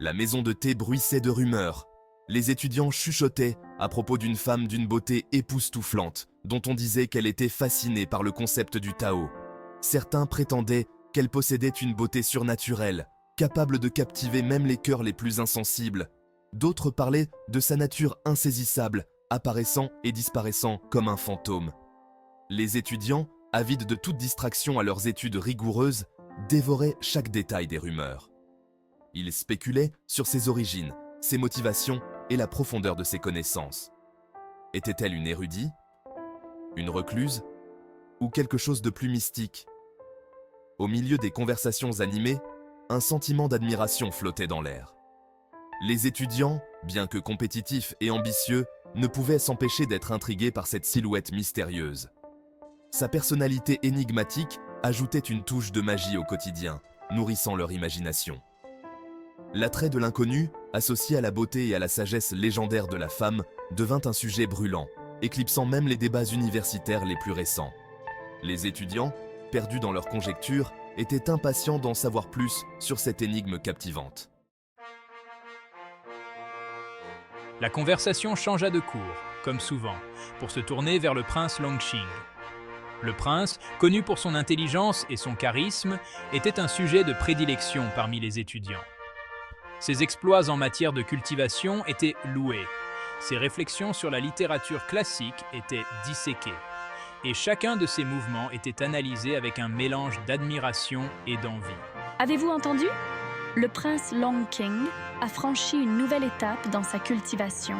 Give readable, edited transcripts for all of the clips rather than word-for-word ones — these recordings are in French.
La maison de thé bruissait de rumeurs. Les étudiants chuchotaient à propos d'une femme d'une beauté époustouflante, dont on disait qu'elle était fascinée par le concept du Tao. Certains prétendaient qu'elle possédait une beauté surnaturelle, capable de captiver même les cœurs les plus insensibles. D'autres parlaient de sa nature insaisissable, apparaissant et disparaissant comme un fantôme. Les étudiants, avides de toute distraction à leurs études rigoureuses, dévoraient chaque détail des rumeurs. Ils spéculaient sur ses origines, ses motivations et la profondeur de ses connaissances. Était-elle une érudite, une recluse ou quelque chose de plus mystique? Au milieu des conversations animées, un sentiment d'admiration flottait dans l'air. Les étudiants, bien que compétitifs et ambitieux, ne pouvaient s'empêcher d'être intrigués par cette silhouette mystérieuse. Sa personnalité énigmatique ajoutait une touche de magie au quotidien, nourrissant leur imagination. L'attrait de l'inconnu, associé à la beauté et à la sagesse légendaire de la femme, devint un sujet brûlant, éclipsant même les débats universitaires les plus récents. Les étudiants, perdus dans leurs conjectures, étaient impatients d'en savoir plus sur cette énigme captivante. La conversation changea de cours, comme souvent, pour se tourner vers le prince Longqing. Le prince, connu pour son intelligence et son charisme, était un sujet de prédilection parmi les étudiants. Ses exploits en matière de cultivation étaient loués. Ses réflexions sur la littérature classique étaient disséquées. Et chacun de ses mouvements était analysé avec un mélange d'admiration et d'envie. Avez-vous entendu? Le prince Longqing a franchi une nouvelle étape dans sa cultivation.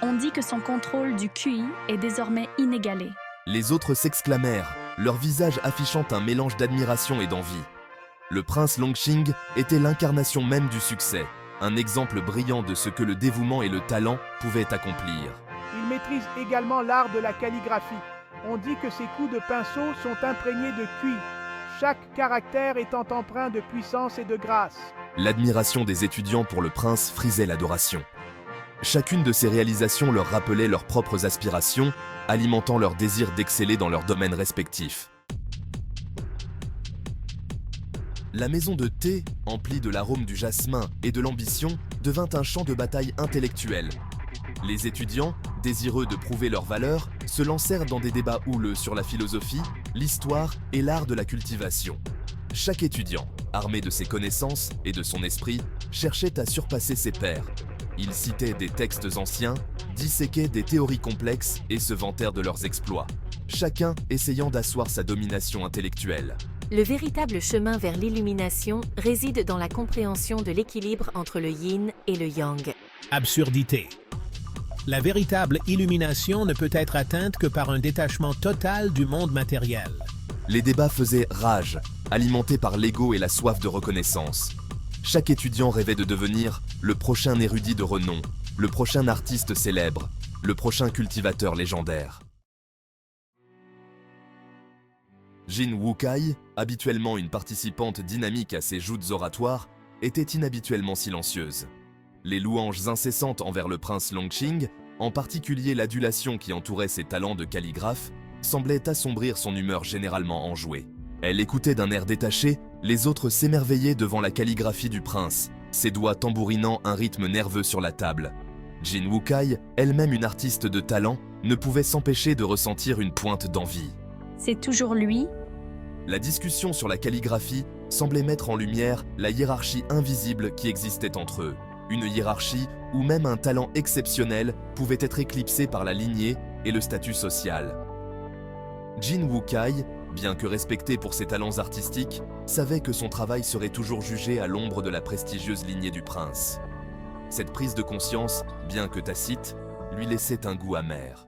On dit que son contrôle du QI est désormais inégalé. Les autres s'exclamèrent, leur visage affichant un mélange d'admiration et d'envie. Le prince Longqing était l'incarnation même du succès, un exemple brillant de ce que le dévouement et le talent pouvaient accomplir. Il maîtrise également l'art de la calligraphie. On dit que ses coups de pinceau sont imprégnés de QI, chaque caractère étant empreint de puissance et de grâce. L'admiration des étudiants pour le prince frisait l'adoration. Chacune de ces réalisations leur rappelait leurs propres aspirations, alimentant leur désir d'exceller dans leurs domaines respectifs. La maison de thé, emplie de l'arôme du jasmin et de l'ambition, devint un champ de bataille intellectuel. Les étudiants, désireux de prouver leur valeur, se lancèrent dans des débats houleux sur la philosophie, l'histoire et l'art de la cultivation. Chaque étudiant, armé de ses connaissances et de son esprit, cherchait à surpasser ses pairs. Ils citaient des textes anciens, disséquaient des théories complexes et se vantèrent de leurs exploits, chacun essayant d'asseoir sa domination intellectuelle. Le véritable chemin vers l'illumination réside dans la compréhension de l'équilibre entre le yin et le yang. Absurdité. La véritable illumination ne peut être atteinte que par un détachement total du monde matériel. Les débats faisaient rage, alimentés par l'ego et la soif de reconnaissance. Chaque étudiant rêvait de devenir le prochain érudit de renom, le prochain artiste célèbre, le prochain cultivateur légendaire. Jin Wukai, habituellement une participante dynamique à ses joutes oratoires, était inhabituellement silencieuse. Les louanges incessantes envers le prince Longqing, en particulier l'adulation qui entourait ses talents de calligraphe, semblaient assombrir son humeur généralement enjouée. Elle écoutait d'un air détaché, les autres s'émerveillaient devant la calligraphie du prince, ses doigts tambourinant un rythme nerveux sur la table. Jin Wukai, elle-même une artiste de talent, ne pouvait s'empêcher de ressentir une pointe d'envie. C'est toujours lui? La discussion sur la calligraphie semblait mettre en lumière la hiérarchie invisible qui existait entre eux. Une hiérarchie où même un talent exceptionnel pouvait être éclipsé par la lignée et le statut social. Jin Wukai, bien que respecté pour ses talents artistiques, savait que son travail serait toujours jugé à l'ombre de la prestigieuse lignée du prince. Cette prise de conscience, bien que tacite, lui laissait un goût amer.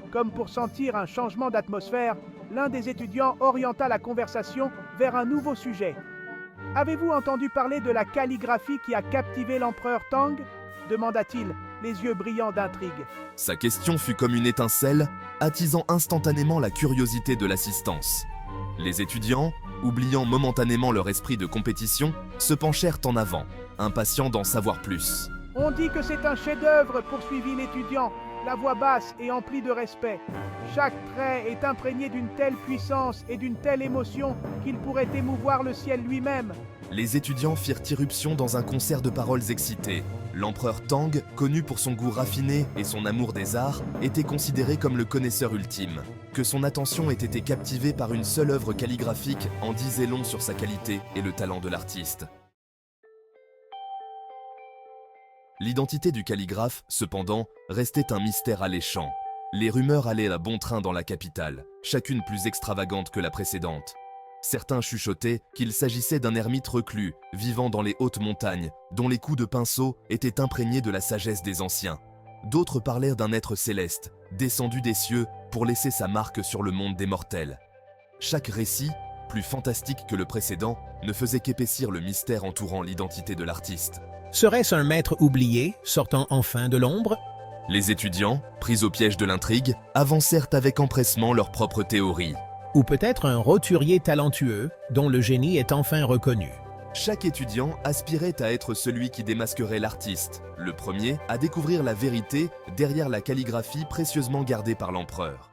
Comme pour sentir un changement d'atmosphère, l'un des étudiants orienta la conversation vers un nouveau sujet. « Avez-vous entendu parler de la calligraphie qui a captivé l'empereur Tang ?» demanda-t-il, les yeux brillants d'intrigue. Sa question fut comme une étincelle, attisant instantanément la curiosité de l'assistance. Les étudiants, oubliant momentanément leur esprit de compétition, se penchèrent en avant, impatients d'en savoir plus. « On dit que c'est un chef-d'œuvre, poursuivit l'étudiant. la voix basse et emplie de respect. Chaque trait est imprégné d'une telle puissance et d'une telle émotion qu'il pourrait émouvoir le ciel lui-même. Les étudiants firent irruption dans un concert de paroles excitées. L'empereur Tang, connu pour son goût raffiné et son amour des arts, était considéré comme le connaisseur ultime. Que son attention ait été captivée par une seule œuvre calligraphique en disait long sur sa qualité et le talent de l'artiste. L'identité du calligraphe, cependant, restait un mystère alléchant. Les rumeurs allaient à bon train dans la capitale, chacune plus extravagante que la précédente. Certains chuchotaient qu'il s'agissait d'un ermite reclus, vivant dans les hautes montagnes, dont les coups de pinceau étaient imprégnés de la sagesse des anciens. D'autres parlèrent d'un être céleste, descendu des cieux pour laisser sa marque sur le monde des mortels. Chaque récit, plus fantastique que le précédent, ne faisait qu'épaissir le mystère entourant l'identité de l'artiste. Serait-ce un maître oublié, sortant enfin de l'ombre? Les étudiants, pris au piège de l'intrigue, avancèrent avec empressement leurs propres théories. Ou peut-être un roturier talentueux, dont le génie est enfin reconnu. Chaque étudiant aspirait à être celui qui démasquerait l'artiste, le premier à découvrir la vérité derrière la calligraphie précieusement gardée par l'empereur.